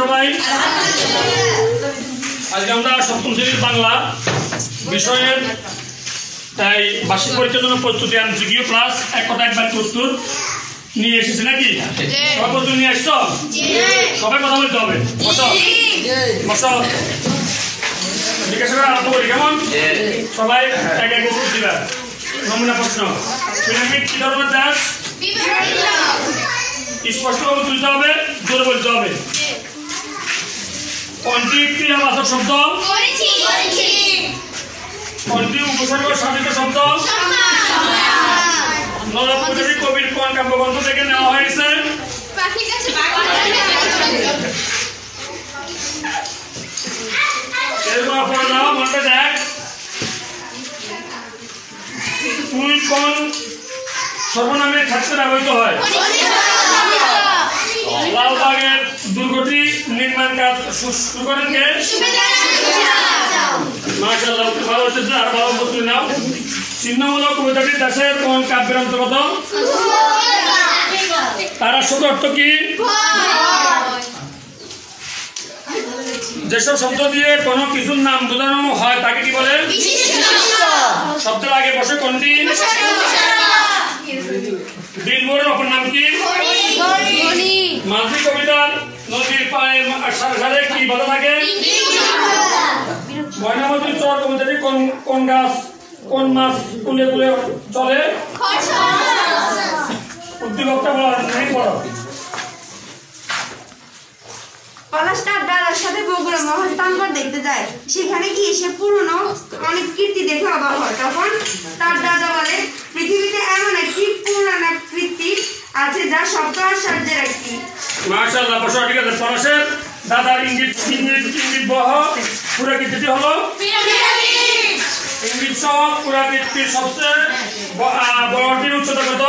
সবাই আজকে আমরা সপ্তম শ্রেণীর বাংলা বিষয়ের তাই বার্ষিক পরীক্ষার জন্য প্রস্তুতি MCQ প্লাস এক কথা এক বাক্য উত্তর নিয়ে এসেছি নাকি? সবাই প্রস্তুতি নিয়ে আসছো? সবাই কথা বলতে হবে। বসো বসো, জিজ্ঞাসা করে আরম্ভ করি কেমন? সবাই এক এক উত্তর দিবা। নমুনা প্রশ্ন, পিরামিড কি ধরনের দাস? স্পষ্টভাবে তুলতে হবে, জোরে বলতে হবে। কোনটি ক্রিয়াবাচক শব্দ? কোনটি উপসর্গ সাধিত শব্দ? নলকুমারী কবির কোন কাব্যগ্রন্থ থেকে নেওয়া হয়েছে? এরপর পড়ে দাও, মনটা দেখ। তুই কোন সর্বনামের ক্ষেত্রে ব্যবহৃত হয়? লালবাগের দুর্গটি নির্মাণ কাজ শুরু করেন কে? মাশাআল্লাহ, ভালো হচ্ছে। আর ভালো প্রস্তুতি নাও। চিহ্নমূলক কবিতাটি দেশের কোন কাব্যের অন্তর্গত? তার আসল অর্থ কি? যেসব শব্দ দিয়ে কোনো কিছুর নাম বোঝানো হয় তাকে কি বলে? শব্দের আগে বসে কোনটি? বিলবোর্ডের অপর নাম কি? মাঝি কবিতার নদীর পায়ে সারে কি বাধা থাকে? ময়নামতির চর কবিতাটি কোন গাছ কোন মাছ কুলে কুলে চলে? উদ্দীপকটা বলা নেই, বলো। পলাশ তার দাদার সাথে বগুড়া মহাস্থানগড় দেখতে যায়। সেখানে গিয়ে সে পুরনো অনেক কীর্তি দেখে অবাক হয়। তখন তার দাদা বলে, পৃথিবীতে এমন একটি পুরানো কীর্তি আছে যা শব্দ আশ্চর্যের একটি। মাশাআল্লাহ, বসো। ঠিক আছে, পলাশের দাদার ইঙ্গিত বহ পুরা কীর্তিটি হলো পিরামিড। ইঙ্গিত সহ পুরা কীর্তির সবচেয়ে বড়টির উচ্চতা কত?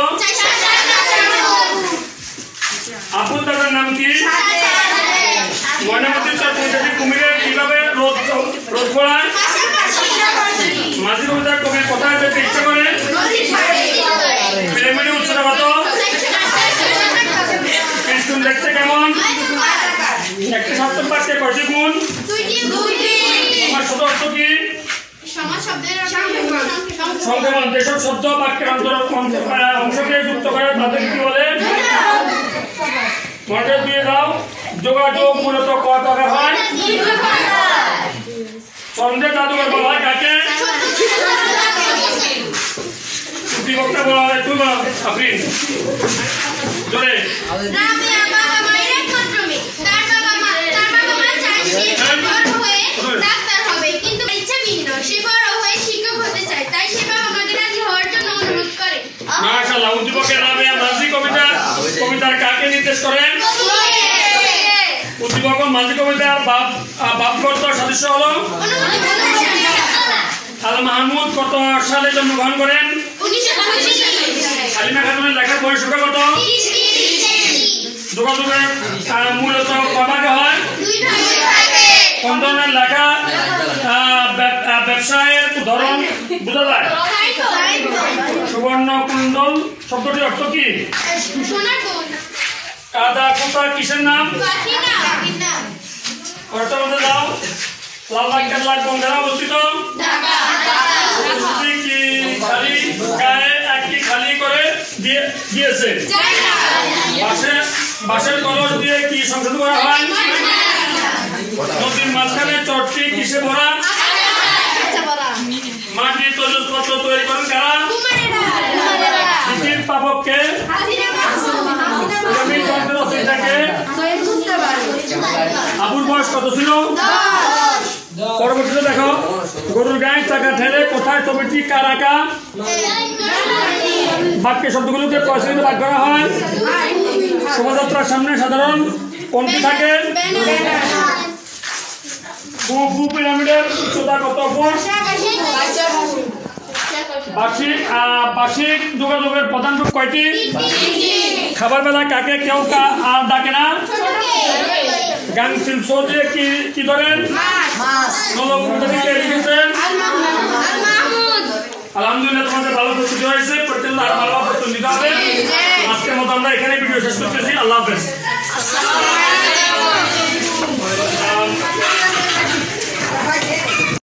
আপুর দাদার নাম কি? ময়নামতির চর কবিতাটি কুমিরের কিভাবে রোদ পড়ায়? মাঝি কবিতার কবির কোথায় যেতে ইচ্ছা করে? পিরামিডের উচ্চতা কত? কৃষ্ণ দেখতে কেমন? একটি সার্থক বাক্যে কয়টি গুণ? আমার শব্দ অর্থ কি? সংক্ষেপণ। যেসব শব্দ বাক্যের অংশকে যুক্ত করে তাদের কি বলে? মনে দিয়ে দাও, যোগাযোগ মূলত ক প্রকার হয়? ছন্দের জাদুঘর বলা হয় কাকে? উদ্দীপকটা বলা হয় তুই বল আফরিন, জোরে। মাশাআল্লাহ, উদ্দীপকের নামে মাঝি কবিতার কাকে নির্দেশ করেন? উদ্দীপক মাঝি কবিতার ভাবগত সদস্য হলো? আল মাহমুদ কত সালে জন্মগ্রহণ করেন? হালিমা খাতুনের লেখার বয়স কত? যোগাযোগের মূলত কভাগে হয়? কোন ধরনের লেখা ব্যবসায়ের ধরন বোঝা যায়? সুবর্ণ কুণ্ডল শব্দটির অর্থ কি? কাদা কুতা কিসের নাম? অর্থ বলতে দাও। লালবাগ কেল্লা কোন জেলা অবস্থিত? কি খালি গায়ে একটি খালি করে দিয়েছে? বাঁশের কলস দিয়ে কি সংশোধন করা হয়? নদীর মাঝখানে চরটি কিসে ভরা? মাটির তৈজসপত্র তৈরি করেন কারা? পৃথিবীর পাবককে? আবুর বয়স কত ছিল? পরবর্তীতে দেখো, গরুর গায়ে চাকা ঠেলে কোথায় ছবিটি কার আঁকা? বাক্যের শব্দগুলোকে কয় শ্রেণীতে ভাগ করা হয়? শোভাযাত্রার সামনে সাধারণ কোনটি থাকে? পিরামিডের উচ্চতা কত ফুট? বার্ষিক যোগাযোগের প্রধান রূপ কয়টি? খাবার বেলা কাকে কেউ আর ডাকে না? গান শিল্প দিয়ে কি ধরেন? নলকুমারীকে লিখেছেন? আলহামদুলিল্লাহ, তোমাদের ভালো প্রস্তুতি হয়েছে। প্রত্যেক আর ভালো প্রস্তুতি নিতে হবে। আজকের মতো আমরা এখানে ভিডিও শেষ করতেছি। আল্লাহ হাফেজ।